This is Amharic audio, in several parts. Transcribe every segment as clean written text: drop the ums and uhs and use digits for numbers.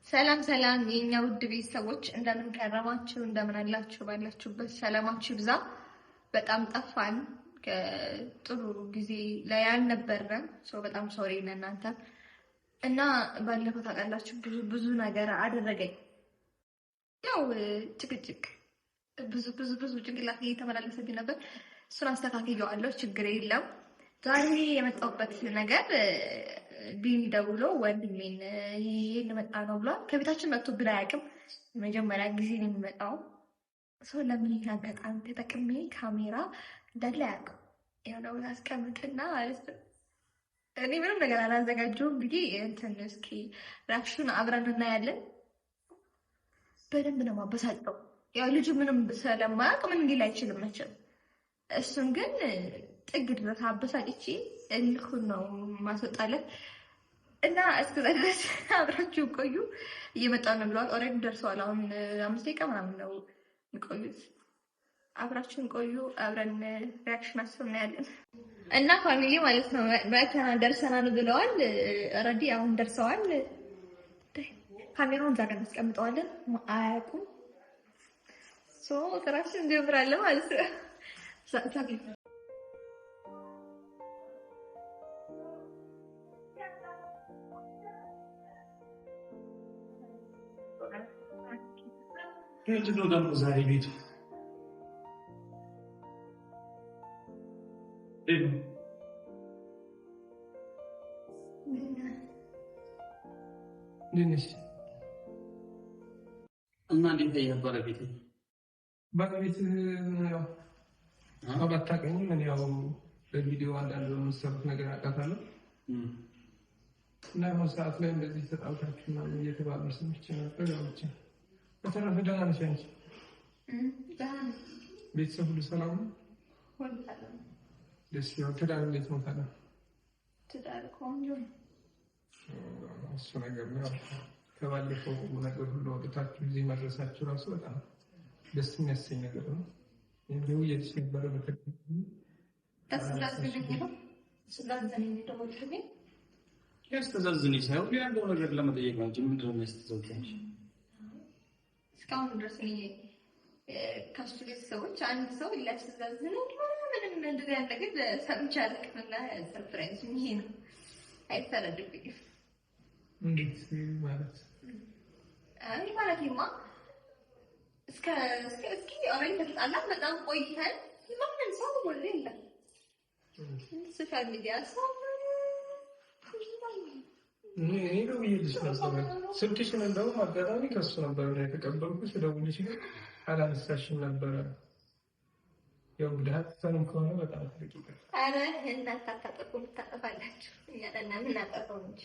ሰላም ሰላም የኛ ውድ ቤተሰቦች እንደምን ከረማችሁ? እንደምን አላችሁ? ባላችሁበት ሰላማችሁ ይብዛ። በጣም ጠፋን። ከጥሩ ጊዜ ላይ አልነበረም። በጣም ሶሪ ለእናንተ እና ባለፈው ታውቃላችሁ ብዙ ነገር አደረገኝ። ያው ጭቅጭቅ ብዙ ጭንቅላት እየተመላለሰብኝ ነበር። እሱን አስተካክየዋለሁ። ችግር የለም። ዛሬ የመጣሁበት ነገር ቢኒ ደውሎ ወንድሜን ይሄን መጣ ነው ብሏል። ከቤታችን መጥቶ ብላ አያውቅም። መጀመሪያ ጊዜ ነው የሚመጣው። ሰው ለምን አጋጣሚ ተጠቅሜ ካሜራ እንዳለ አያውቅም። የሆነ ቦታ አስቀምጥና ማለት ነው። እኔ ምንም ነገር አላዘጋጀውም ብዬ እንትን እስኪ ሪአክሽን አብረን እናያለን። በደንብ ነው ማበሳጨው። ያው ልጁ ምንም ስለማያውቅ ምን ሊል አይችልም መቼም። እሱን ግን ጥግ ድረስ አበሳጭቼ እልኩን ነው ማስወጣለት እና እስከዛ ድረስ አብራችሁ ቆዩ። እየመጣ ነው ብለዋል። ኦልሬዲ ደርሰዋል። አሁን 5 ደቂቃ ምናምን ነው የሚቆዩት። አብራችሁን ቆዩ። አብረን ሪአክሽን እናያለን እና ፋሚሊ ማለት ነው በከና ደርሰናል ብለዋል። ኦልሬዲ አሁን ደርሰዋል። ካሜራውን ዛጋ እናስቀምጠዋለን። አያውቁም። ስራችን እንጀምራለን ማለት ነው። ምንድነው ደግሞ ዛሬ ቤቱ እና እንዴት ነበረ ቤት? ባለቤት ያው አባታቀኝ ምን ያው በቪዲዮ አንዳንድ የምትሰሩት ነገር አውቃታለሁ እና ሰዓት ላይ እንደዚህ ተጣልታችሁ ነው እየተባለ ሰምቼ ነበር። ያው ብቻ በተረፈ ደህና ነሽ አንቺ? ቤተሰብ ሁሉ ሰላም ነው? ደስ ይላል። ትዳር እንዴት ነው ታዲያ? ትዳር ቆንጆ ነው። እሱ ነገር ነው። ከባለፈው ነገር ሁሉ ወጥታችሁ እዚህ መድረሳችሁ ራሱ በጣም ደስ የሚያሰኝ ነገር ነው። እንደው እየተሰበረ በተከታታይ ያስተዛዝንሽ ሳይሆን ያለው ነገር ለመጠየቅ ነው እንጂ ምንድን ነው የሚያስተዛዝንሽ? እስካሁን ድረስ ከሱ ቤተሰቦች አንድ ሰው ሊያስተዛዝን ምንም እንደዚህ ያለ ነገር ሰምቼ አላውቅምና ሰርፕራይዝ ይሄ ነው። አይፈረድብኝም። እንዴት ማለት? አይ ማለቴማ እስኪ ኦሬንጅ ተጣላን በጣም ቆይተን ማንም ሰው ወለ የለም ሶሻል ሚዲያ ሰው እኔ ነው ስልክሽን እንደውም አጋጣሚ ከሱ ነበር የተቀበልኩት። ደውልሽ ግን አላነሳሽም ነበረ። ያው ብለሀተንም ከሆነ በጣም ትልቅ አረ እናንተ አታጠቁም ታጠፋላችሁ። እኛ ለና ምን አጠፋው እንጂ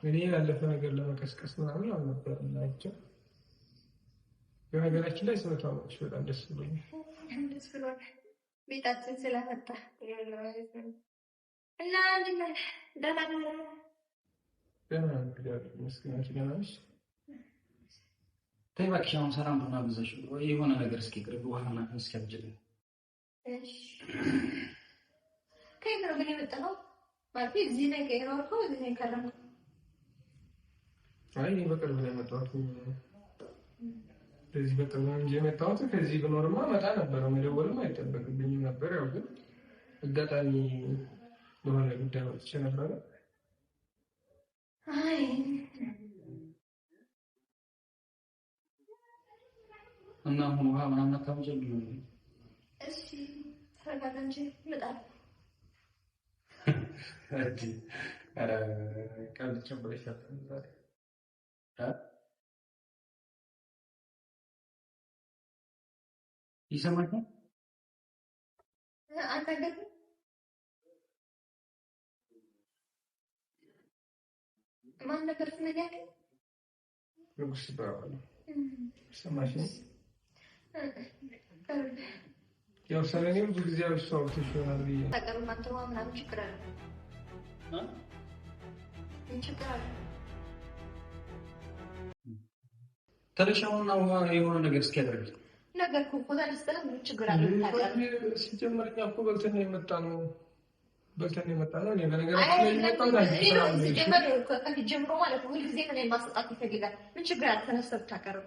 እኔ ያለፈ ነገር ለመቀስቀስ ምናምን አልነበረም ናቸው። በነገራችን ላይ ስለታወቅሽ በጣም ደስ ብሎኛል። ደስ ብሎኛል ቤታችን ስለመጣ እና ደህና ነሽ? ተይ እባክሽ አሁን ሰላም ሆና ብዛሽ የሆነ ነገር እስኪ ቅርብ ዋና እስኪያብጅልኝ። እሺ ከየት ነው ግን የመጣኸው? ማለት እዚህ ነው የኖርከው? እዚህ ነው የከረምከው? አይ በቅርብ ነው የመጣሁት። እዚህ በቅርብ ነው እንጂ የመጣሁት ከዚህ ብኖርማ መጣ ነበር። መደወልም አይጠበቅብኝም ነበር። ያው ግን አጋጣሚ በሆነ ጉዳይ ወጥቼ ነበረ። አይ እና አሁን ውሃ ምናምን አታመጭልኝ ነው? እሺ ተረጋጋ እንጂ እመጣለሁ። ኧረ ቀልድ ጨምረሻል ዛሬ። ይሰማኛል? አንተ ግን ማን ነበር ስመኛል? ንጉስ ይባላል። ሰማሽ? ያው ሰለኔ ብዙ ጊዜ አውርተሽ ይሆናል ብዬ ታቀሩ ማንተማ ምናምን ችግር አለ? ምን ችግር አለ? ተለሻውና ውሃ የሆነ ነገር እስኪያደርግ ነገርኩህ እኮ ተነስተህ ምን ችግር አለ? ታቀሩ ሲጀመር እኛ እኮ በልተን የመጣ ነው። በልተን የመጣ ነው። እኔ በነገራችን ላይ የመጣው ጀምሮ ማለት ነው። ሁልጊዜ ምን ማስጣት ይፈልጋል። ምን ችግር አለ? ተነስተህ ብታቀርብ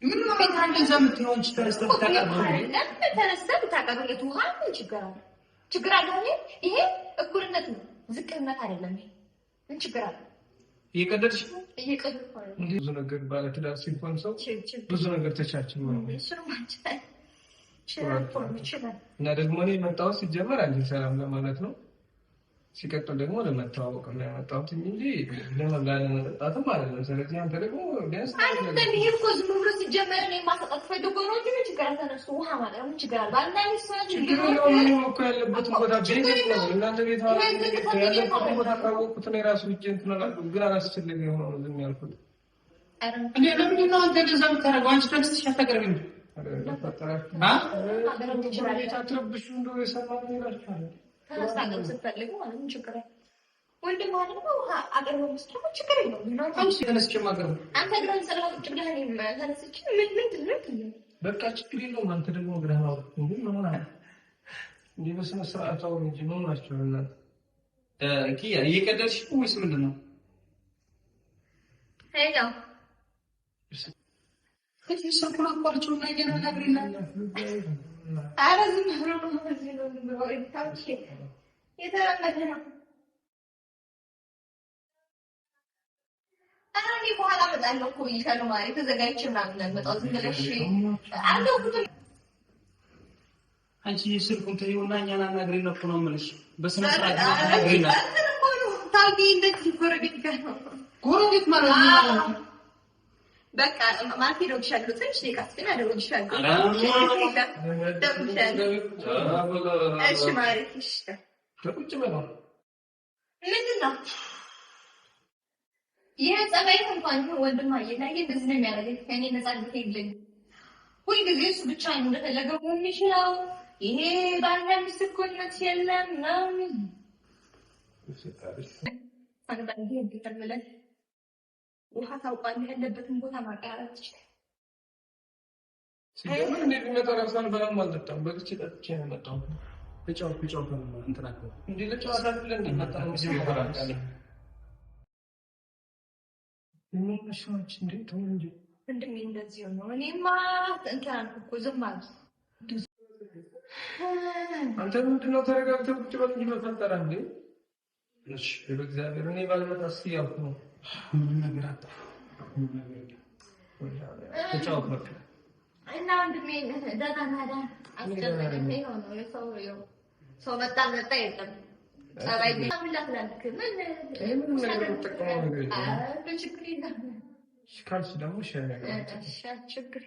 ምን ማለት ነው? እንደዛ የምትሆን ተነስተህ ብታቀርብ ተነስተህ ብታቀርብለት ውሃ ምን ችግር አለ? ችግር አለ? ይሄ እኩልነት ነው፣ ዝቅነት አይደለም። ይሄ ምን ችግር አለ? እየቀደድሽ ነው። ብዙ ነገር ባለትዳር ሲሆን ሰው ብዙ ነገር ተቻችን ነው እና ደግሞ እኔ የመጣሁት ሲጀመር አንቺን ሰላም ለማለት ነው። ሲቀጥል ደግሞ ለመተዋወቅ ነው የመጣሁት እንጂ ለመብላት ለመጠጣትም ማለት ነው። ስለዚህ አንተ ደግሞ ቢያንስ አይደለም ይሄ እኮ ዝም ብሎ ሲጀመር ነው የማሰጣት ፈልጎ ነው እንጂ ምን ችግር አለ? ተነስቶ ውሃ ማለት ነው። ምን ችግር አለ? ባልና ሚስት ናቸው። ችግር ነው እኮ ያለበት ቦታ ቤት ነው። እናንተ ቤት ያለበት ቦታ ካወቅኩት ነው የራሱ እጅ እንትን አላልኩም፣ ግን አላስችልም የሆነው ዝም ያልኩት። እኔ ለምንድን ነው አንተ እንደዛ የምታደርገው? አንቺ ተነስተሽ አታቀርቢም? ተነስታችሁ ስትፈልጉ ማለት ምን ችግር አለ? ወንድም ማለት ነው አቅርበው መስጠት ችግር የለውም። አንተ ግን ሰላም ቁጭ ብለህ ተነስቼ ምንድን ነው በቃ ችግር የለውም። አንተ ደግሞ ግራ ነው እንዴ? ምን ሆነ እንዴ? በስነ ስርዓት አውሩ እንጂ ምን ናቸው እናንተ? ኪያ እየቀደድሽ ወይስ ምንድን ነው? ሄሎ ሰኩላ ቋርጮ ላይ ገናግሪና አረዝም ብሎ ነው ታውቂ የተረመደ ነው። እኔ በኋላ እመጣለሁ እኮ ይካሉ ማለት ተዘጋጅቼ ምናምን መጣሁ። ዝም ብለሽ አለው ኩት አንቺ ስልኩን ተይውና እኛን አናግሪን እኮ ነው የምልሽ። በስነ ስርዓት አናግሪና ታውቂ እንደዚህ ጎረቤት ጋር ነው። ጎረቤት ማለት ነው። በቃ ማርኬ ነው ይሻላል። ትንሽ ደቂቃ ግን አደረው ይሻላል። እሺ ማርኬ እሺ ቁጭ በለው ምንድን ነው ይሄ ጸባይ? እንኳን ወንድማ እየታየ እንደዚህ ነው የሚያደርገኝ። ከእኔ ነፃነት የለኝም። ሁልጊዜ እሱ ብቻ ነው እንደፈለገው የሚችለው። ይሄ ባልና ሚስት እኩልነት የለም ነው አንዳንዴ እንዲተምለን ውሃ ታውቃለህ ያለበትን ቦታ ማቀራረብ ይችላል። ሲጀምር እኔ ቢመጣ ራሳን በላም አልጠጣም። በግጭ ጠጥቼ ነው የመጣሁት። ብቻው ነው እንትና እንዴ ለጨዋታ አይደለም እንደመጣው ጊዜ ይወራል። ምን መስሎሽ እንዴ? ተው እንጂ እንደም እንደዚህ ነው። እኔማ እንትን እኮ ዝም ማለት አንተ ምንድነው? ተረጋግተህ ቁጭ በል እንጂ መፈጠራ እንዴ? እሺ በእግዚአብሔር እኔ ባልመጣ እስኪ ያልኩ ነው። ምን ነገር አጣ ተጫው በቃ እና ወንድሜ ደህና ነህ? አስጨነቀኝ ነው ሰው መጣ የለም ጸባይ ምን ላድርግ? ምን ነገር ተጠቅመው ነገር ችግር የለም። ካልሽ ደግሞ ሸር ነገር ችግር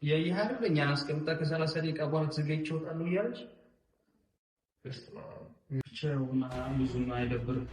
የይሃር እኛን አስቀምጣ ከ30 ደቂቃ በኋላ ተዘጋጅቼ እወጣለሁ እያለች ብቻውና ብዙም አይደብርም።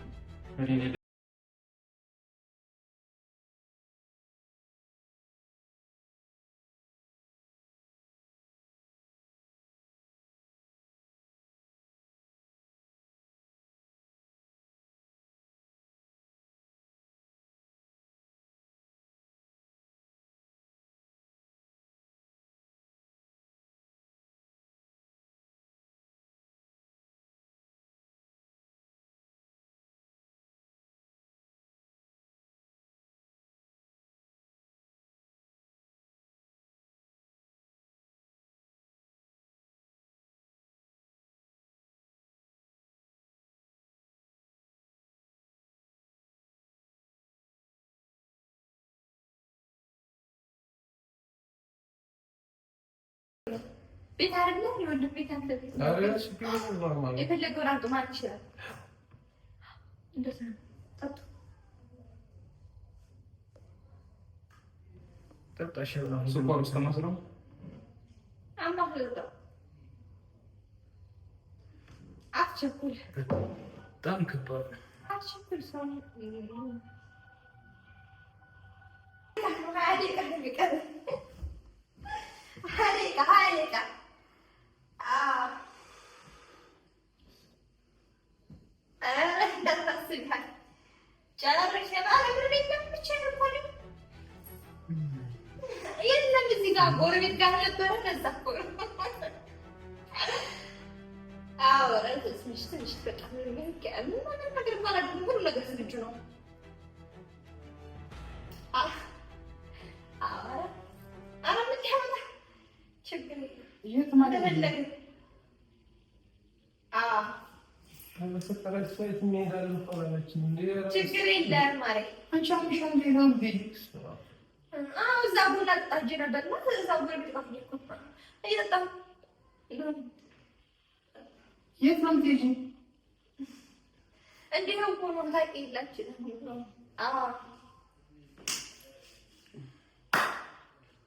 ቤት አይደለም የወንድም ቤት አንተ ቤት ነው። የፈለገውን አድርጎ ማለት ይችላል። እንደዛ ጠጡ ጠጣሽ ነው ሱቋም ተማስረው አማክለታ አትቸኩል። በጣም ከባድ አትቸኩል። ሰው የለም እዚህ ጋር ጎረቤት ጋር ነበረ። ከዛ እኮ አዎ ትንሽ በጣም ነገር ማለት ሁሉ ነገር ዝግጁ ነው። ችግር የለም ማለት እዛ ቡና ጠጣች ነበርና እዛ እየጠጣሁ የት ነው የምትሄጂው? እንዲህ ነው እኮ ነው ታውቂያለሽ።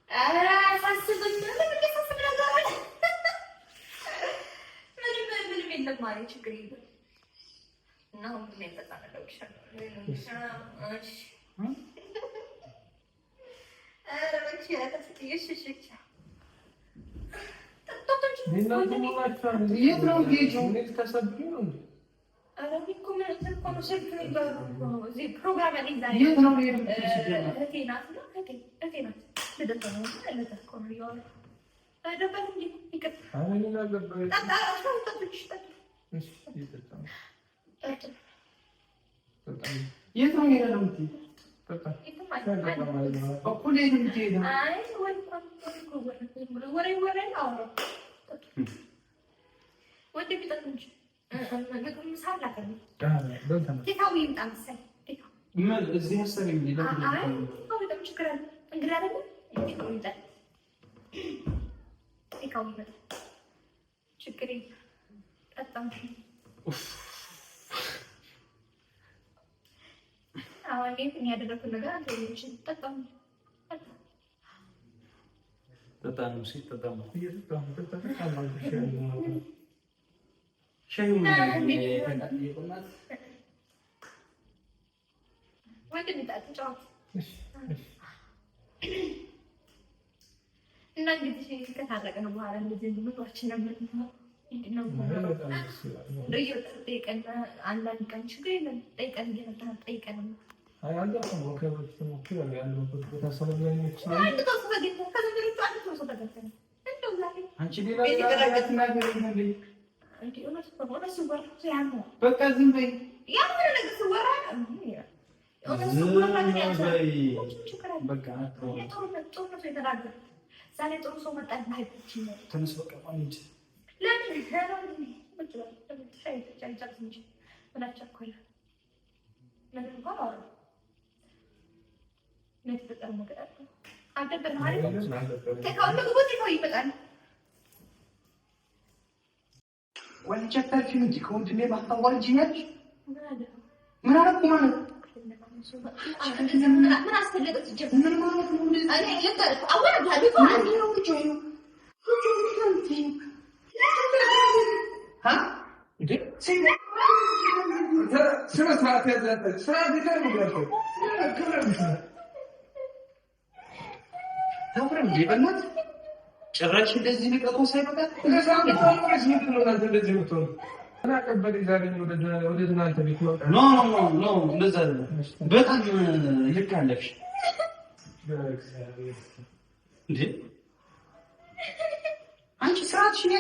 ኧረ አያሳስብም። የሚያሳስብ ነገር አለ? ምንም የለም ማለት ችግር የለም። እና አሁን ምን ያጠጣ ነገር ይሻላል? እና እንግዲህ ከታረቅን በኋላ እንደዚህ ምግባችን ጠይቀን አንዳንድ ቀን ችግር የለም ጠይቀን እየመጣን ጠይቀን በቃ ዝም በይ። ዛሬ ጥሩ ሰው መጣ። ተነስ በቃ ጭራሽ እንደዚህ ልቀቆ ሳይበቃ በጣም ልክ አለሽ። አንቺ ስራትሽን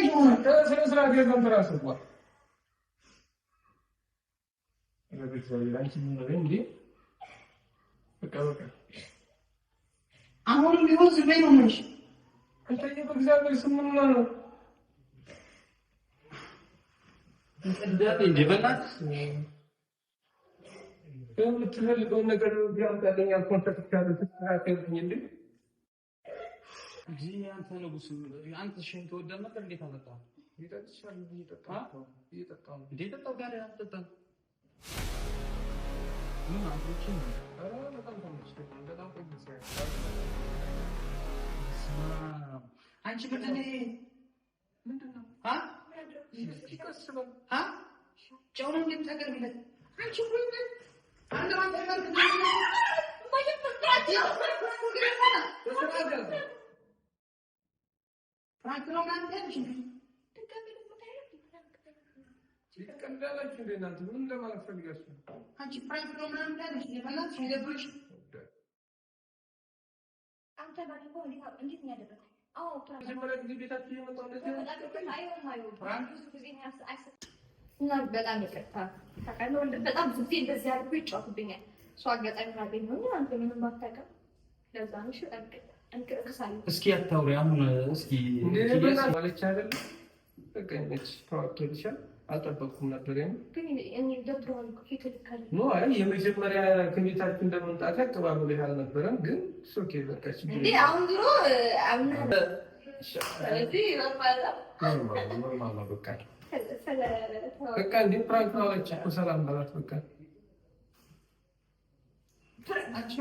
አሁንም ቢሆን ዝም በይ ነው የምልሽ። በእግዚአብሔር ስም ምን ነው የምትፈልገውን ነገር ቢያምጣልኝ ኮንታክት ያለ ተስተካከልኝ እንዴ? እዚህ አንተ ንጉስ አንተ ሸን ተወደደ ነበር። እንዴት አመጣ? ይጠጣል ጋር አትጠጣም። ምን አጥቶችን በጣም ተመችቶኝ በጣም ቆይቼ አንቺ ምንድነው ጨው ነው እንደምታቀርብለት አንቺ አንተ ባለፈው እንዴት ነው ያደረገው? አዎ መጀመሪያ ጊዜ ቤታችን የመጣው እና በጣም ይቅርታ ታውቃለህ፣ በጣም ብዙ ጊዜ እንደዚህ አድርጎ ይጫወቱብኛል። ሰው አጋጣሚ አገኘሁኝ አንተ ምንም አታውቅም። ለዛ ነው እሺ እንቅርሳለሁ። እስኪ አታውሪ አሁን እስኪ ማለች አይደለ በቃ ነች ተዋጥቶልሻል። አልጠበቅኩም ነበር ግን እኔ ደብሮኝ ፊት ልካለ ኖ አይ የመጀመሪያ ከቤታችን እንደመምጣት አቀባበል አልነበረም። ግን ሶኬ በቃ እንዴ አሁን ድሮ አሁን ስለዚህ ኖርማል ነው በቃ በቃ እንዴ ፕራንክ ነው አለች እኮ ሰላም በላት በቃ ፍራንክ